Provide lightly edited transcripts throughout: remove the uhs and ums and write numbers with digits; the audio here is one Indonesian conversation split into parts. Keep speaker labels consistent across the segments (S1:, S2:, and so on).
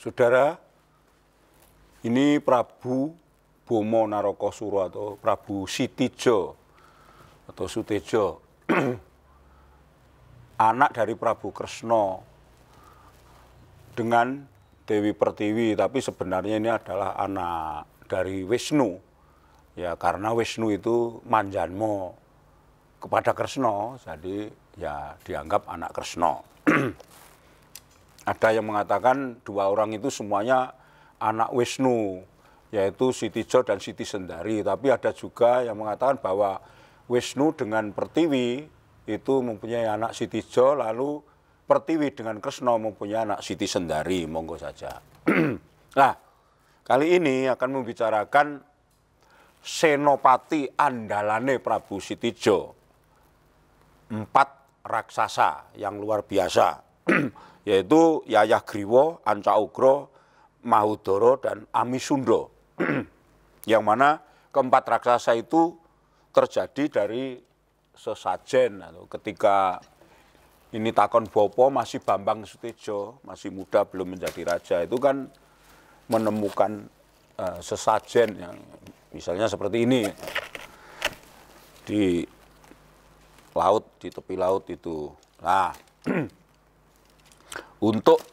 S1: Saudara, ini Prabu Bomo Narokosuro atau Prabu Sitijo atau Sutejo, anak dari Prabu Kresna dengan Dewi Pertiwi, tapi sebenarnya ini adalah anak dari Wisnu. Ya, karena Wisnu itu manjanmo kepada Kresna, jadi ya dianggap anak Kresna. Ada yang mengatakan dua orang itu semuanya anak Wisnu, yaitu Sitijo dan Siti Sendari. Tapi ada juga yang mengatakan bahwa Wisnu dengan Pertiwi itu mempunyai anak Sitijo, lalu Pertiwi dengan Kresna mempunyai anak Siti Sendari. Monggo saja. Nah, kali ini akan membicarakan senopati andalane Prabu Sitijo. 4 raksasa yang luar biasa, yaitu Yayah Griwa, Anca Ugro, Mahudara, dan Amisunda. Yang mana keempat raksasa itu terjadi dari sesajen. Ketika ini takon Bopo masih Bambang Sutijo, masih muda belum menjadi raja, itu kan menemukan sesajen yang misalnya seperti ini di laut, di tepi laut itu. Nah, untuk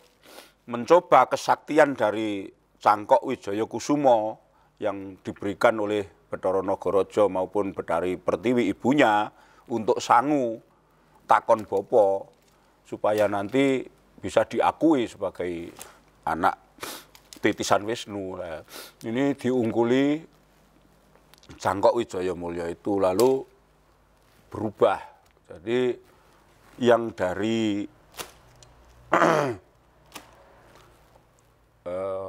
S1: mencoba kesaktian dari Cangkok Wijaya Kusumo yang diberikan oleh Bathara Nagaraja maupun Betari Pertiwi ibunya untuk sangu takon Bopo supaya nanti bisa diakui sebagai anak titisan Wisnu. Nah, ini diungguli Cangkok Wijaya Mulya itu lalu berubah. Jadi yang dari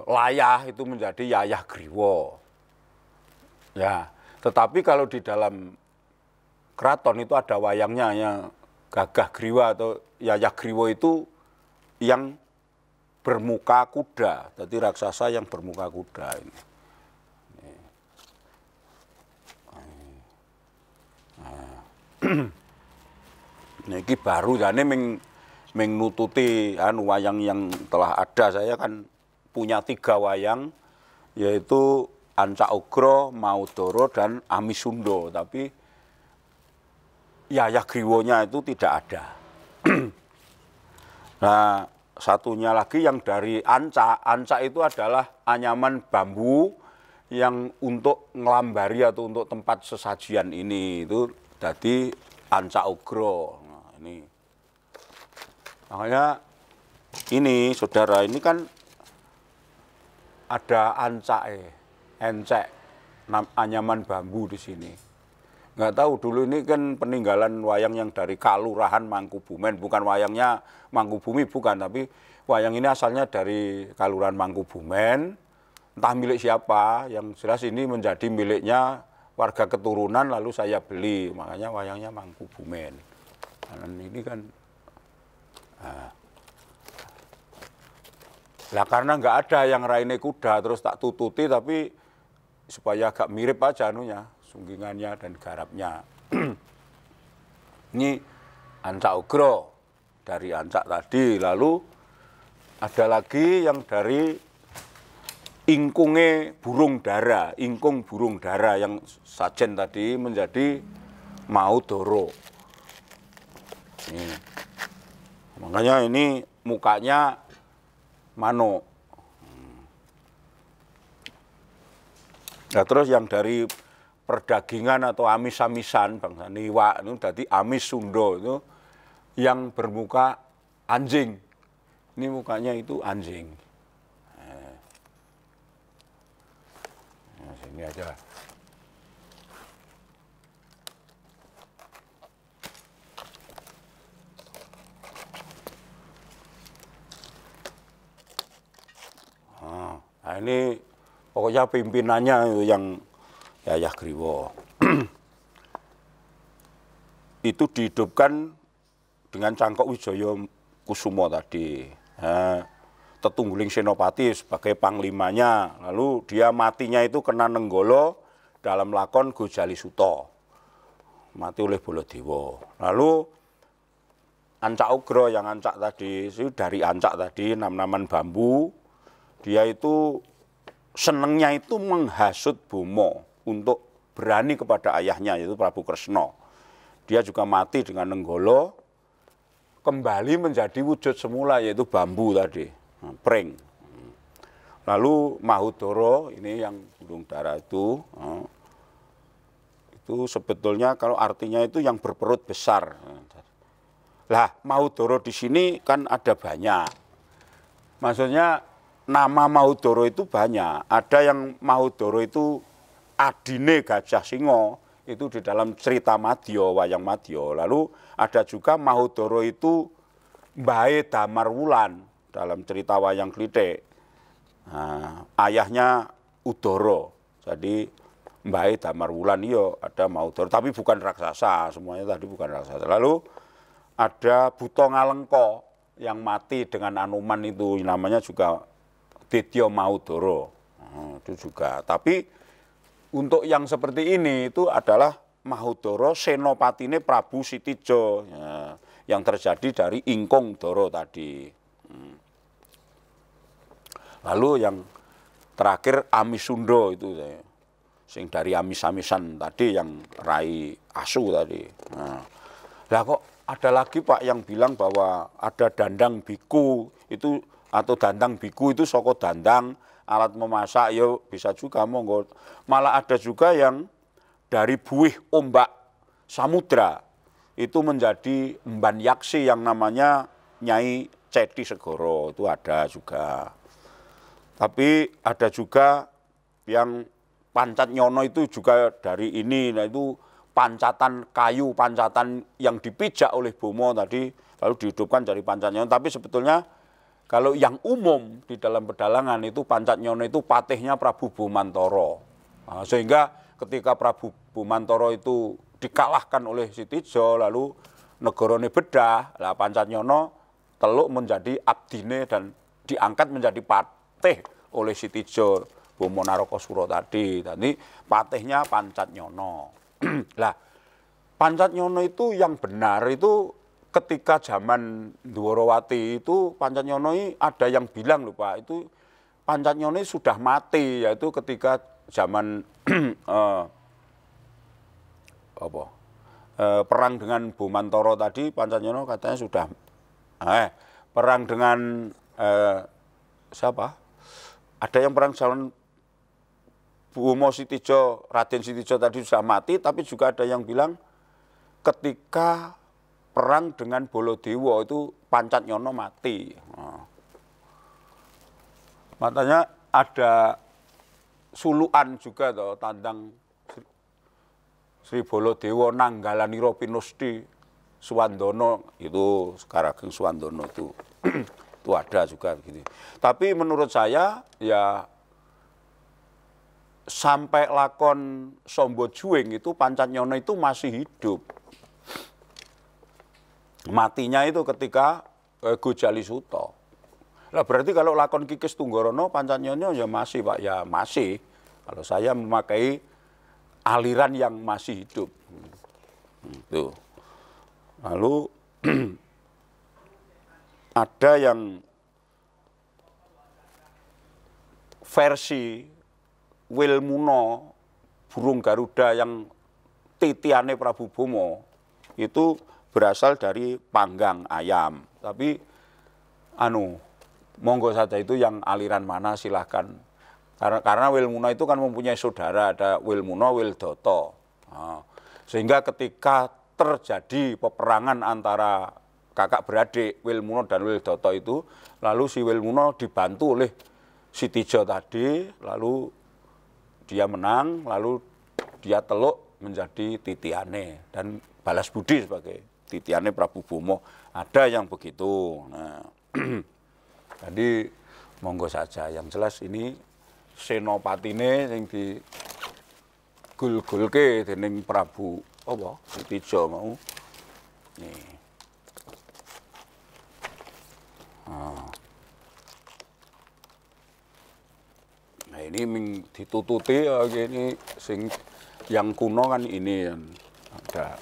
S1: Layah itu menjadi Yayah Griwa. Ya, tetapi kalau di dalam keraton itu ada wayangnya, ya, Gagah Griwa atau Yayah Griwa itu yang bermuka kuda. Jadi raksasa yang bermuka kuda ini. Niki baru jane ming nututi wayang yang telah ada. Saya kan punya 3 wayang, yaitu Anca Ugro, Mahudara, dan Amisunda. Tapi Yayah Griwonya itu tidak ada. Nah, satunya lagi yang dari Anca. Anca itu adalah anyaman bambu yang untuk ngelambari atau untuk tempat sesajian ini. Itu jadi Anca Ugro. Nah, ini. Makanya ini, saudara, ini kan ada encek, anyaman bambu di sini. Nggak tahu dulu ini kan peninggalan wayang yang dari Kalurahan Mangkubumen, bukan wayangnya Mangkubumi, bukan, tapi wayang ini asalnya dari Kalurahan Mangkubumen, entah milik siapa, yang jelas ini menjadi miliknya warga keturunan lalu saya beli, makanya wayangnya Mangkubumen. Dan ini kan, lah karena nggak ada yang raine kuda terus tak tututi, tapi supaya agak mirip aja anunya, sunggingannya dan garapnya. Ini Anca Ugro dari Ancak tadi, lalu ada lagi yang dari ingkunge burung dara, ingkung burung dara yang sajen tadi menjadi Mahudara. Makanya ini mukanya manuk. Nah, terus yang dari perdagingan atau amis-amisan bangsa Niwa itu tadi Amisunda itu yang bermuka anjing. Ini mukanya itu anjing. Nah, sini aja. Nah, ini pokoknya pimpinannya yang Yayah Griwa. Itu dihidupkan dengan Cangkok Wijaya Kusumo tadi. Nah, Tetungguling Senopati sebagai panglimanya. Lalu dia matinya itu kena Nenggala dalam lakon Gojali Suta. Mati oleh Baladewa. Lalu Anca Ugro yang Ancak tadi, itu dari Ancak tadi, nam-naman bambu. dia itu senengnya itu menghasut Bomo untuk berani kepada ayahnya, yaitu Prabu Kresna. Dia juga mati dengan Nenggala, kembali menjadi wujud semula, yaitu bambu tadi, pring. Lalu Mahudara, ini yang burung dara itu sebetulnya kalau artinya itu yang berperut besar. Lah, Mahudara di sini kan ada banyak. Maksudnya nama Mahudara itu banyak. Ada yang Mahudara itu adine Gajah Singo, itu di dalam cerita Madya, wayang Madya. Lalu ada juga Mahudara itu mbahe Damarwulan dalam cerita wayang Klithik. Nah, ayahnya Udara. Jadi mbahe Damarwulan iya ada Mahudara, tapi bukan raksasa, semuanya tadi bukan raksasa. Lalu ada Buta Ngalengka yang mati dengan Anoman itu, namanya juga Dedya Mahudara. Nah, itu juga. Tapi untuk yang seperti ini itu adalah Mahudara senopatine Prabu Sitija, ya, yang terjadi dari Ingkung Dara tadi. Lalu yang terakhir Amisunda itu, sing dari amis-amisan tadi yang Rai Asu tadi. Nah, lah kok ada lagi Pak yang bilang bahwa ada dandang biku itu, atau dandang biku itu saka dandang alat memasak, ya bisa juga monggo. Malah ada juga yang dari buih ombak samudra itu menjadi emban yaksi yang namanya Nyai Ceti Segoro, itu ada juga. Tapi ada juga yang Pancat Nyono itu juga dari ini, nah itu pancatan kayu, pancatan yang dipijak oleh Bomo tadi, lalu dihidupkan dari Pancat Nyono. Tapi sebetulnya kalau yang umum di dalam pedalangan itu Pancat Nyono itu patihnya Prabu Bomantara. Nah, sehingga ketika Prabu Bomantara itu dikalahkan oleh Sitija, lalu negarane bedah, lah Pancat Nyono teluk menjadi abdine dan diangkat menjadi patih oleh Sitija Bomo Narakasura tadi. Tadi patihnya Pancat Nyono. Lah, Pancat Nyono itu yang benar itu ketika zaman Dwarawati itu Pancat Nyono ini ada yang bilang lho Pak, itu Pancat Nyono sudah mati, yaitu ketika zaman perang dengan Bomantara tadi, Pancat Nyono katanya sudah perang dengan siapa? Ada yang perang zaman Bomo Sitija, Raden Sitija tadi sudah mati, tapi juga ada yang bilang ketika perang dengan Baladewa itu Pancat Nyono mati. Nah, makanya ada sulukan juga toh, tandang Sri Baladewa nanggalanira pinusti Suwandono, itu Karageng Suwandono itu itu ada juga gitu. Tapi menurut saya ya sampai lakon Sombojuing itu Pancat Nyono itu masih hidup. Matinya itu ketika Gojali Suta. Lah berarti kalau lakon Kikis Tunggorono Pancat Nyono ya masih Pak, ya masih. Kalau saya memakai aliran yang masih hidup. Tuh. Lalu ada yang versi Wilmuna burung Garuda yang titiane Prabu Bomo itu berasal dari panggang ayam. Tapi monggo saja itu yang aliran mana silahkan. Karena Wilmuna itu kan mempunyai saudara, ada Wilmuna, Wildoto. Nah, sehingga ketika terjadi peperangan antara kakak beradik Wilmuna dan Wildoto itu, lalu si Wilmuna dibantu oleh Sitija tadi, lalu dia menang, lalu dia teluk menjadi titiane dan balas budi sebagai titiane Prabu Bomo. Ada yang begitu. Nah, jadi monggo saja. Yang jelas ini senopatine yang digul-gulke dening Prabu Sitija mau. Nih. Nah ini ditututi ini sing yang kuno kan ini yang ada.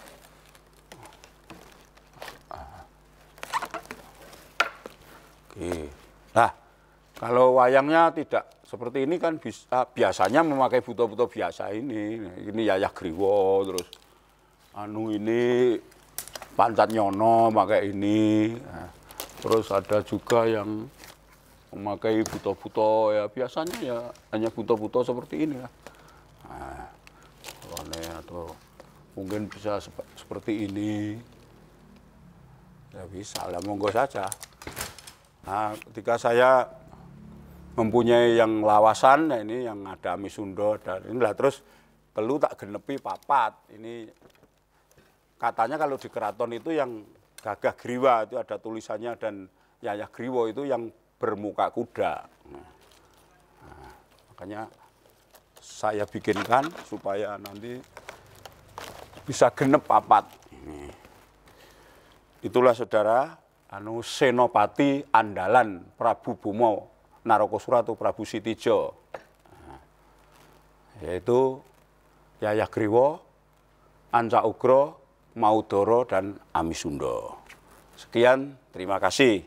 S1: Oke. Nah, Kalau wayangnya tidak seperti ini kan bisa, biasanya memakai buto-buto biasa ini. Ini Yayah Griwo, terus ini Pancat Nyono pakai ini. Nah, terus ada juga yang memakai buto-buto ya biasanya ya hanya buto-buto seperti ini lah. Nah, atau mungkin bisa seperti ini. Ya bisa lah, monggo saja. Nah, ketika saya mempunyai yang lawasan, nah ini yang ada Misundo dan inilah, terus telu tak genepi papat. Ini katanya kalau di keraton itu yang Gagah Griwa itu ada tulisannya, dan Yayah Griwo itu yang bermuka kuda. Nah, makanya saya bikinkan supaya nanti bisa genep papat. Itulah saudara, senopati andalan Prabu Bumo Narokosura atau Prabu Sitijo, yaitu Yayah Griwo, Anca Ugro, Maudoro, dan Amisundo. Sekian, terima kasih.